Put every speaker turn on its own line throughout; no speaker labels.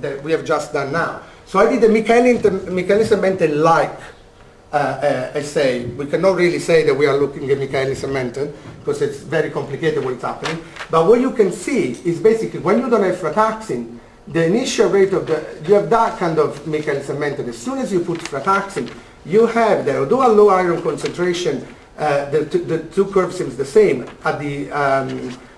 that we have just done now. So I did a mechanism-like assay. We cannot really say that we are looking at mechanism-mental because it's very complicated what's happening. But what you can see is basically when you don't have frataxin, the initial rate of you have that kind of mechanism-mental. As soon as you put frataxin, you have there, although a low iron concentration, the two curves seems the same. At the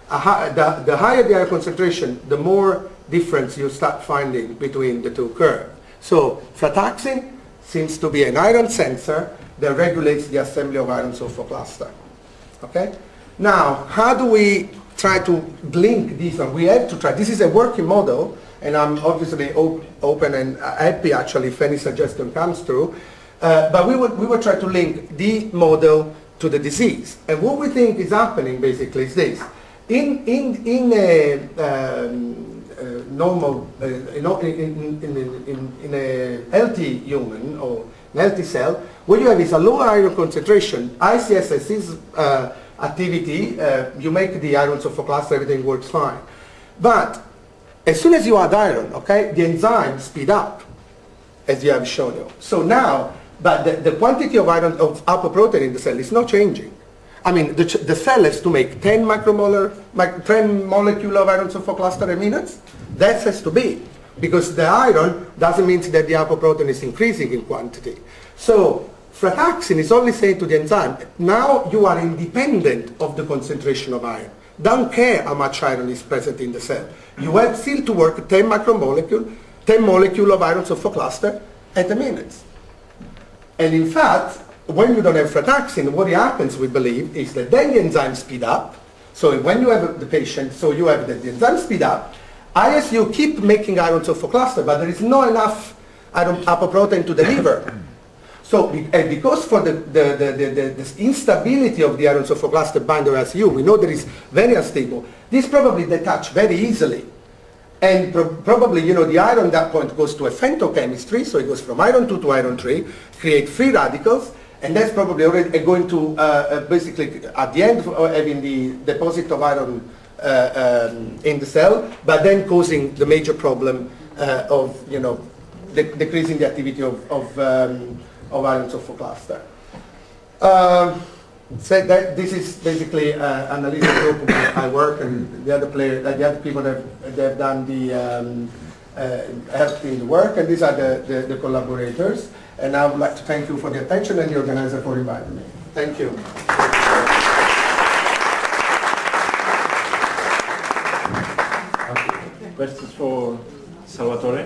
higher the iron concentration, the more difference you start finding between the two curves. So frataxin seems to be an iron sensor that regulates the assembly of iron-sulfur cluster. Okay? Now, how do we try to link these? We have to try. This is a working model, and I'm obviously open and happy actually if any suggestion comes through. But we would try to link the model to the disease. And what we think is happening basically is this. In a normal, in a healthy human or an healthy cell, what you have is a low iron concentration. IscS is activity, you make the iron-sulfur cluster, everything works fine. But as soon as you add iron, okay, the enzymes speed up, as you have shown you. So now, but the quantity of iron, of apoprotein in the cell is not changing. I mean, the cell has to make 10 micromolar, 10 molecule of iron-sulfur cluster a minute. That has to be, because the iron doesn't mean that the apoprotein is increasing in quantity. So frataxin is only saying to the enzyme, now you are independent of the concentration of iron. Don't care how much iron is present in the cell. You have still to work 10 macromolecule, 10 molecule of iron-sulfur cluster at a minute. And in fact, when you don't have frataxin, what happens, we believe, is that then the enzymes speed up. So when you have the patient, so you have the enzymes speed up, ISU keep making iron-sulfur cluster, but there is not enough apoprotein to deliver. So because for the instability of the iron-sulfur cluster binder ISU, we know that it's very unstable, this probably detach very easily. And probably, you know, the iron at that point goes to a femtochemistry, so it goes from iron 2 to iron 3, create free radicals, and that's probably already going to basically at the end having the deposit of iron in the cell, but then causing the major problem of, you know, decreasing the activity of iron-sulfur cluster. So that this is basically Annalisa group where I work, and the other people that have done the helped in the work, and these are the collaborators. And I would like to thank you for the attention and the organizer for inviting me. Thank you.
Okay. Questions for Salvatore?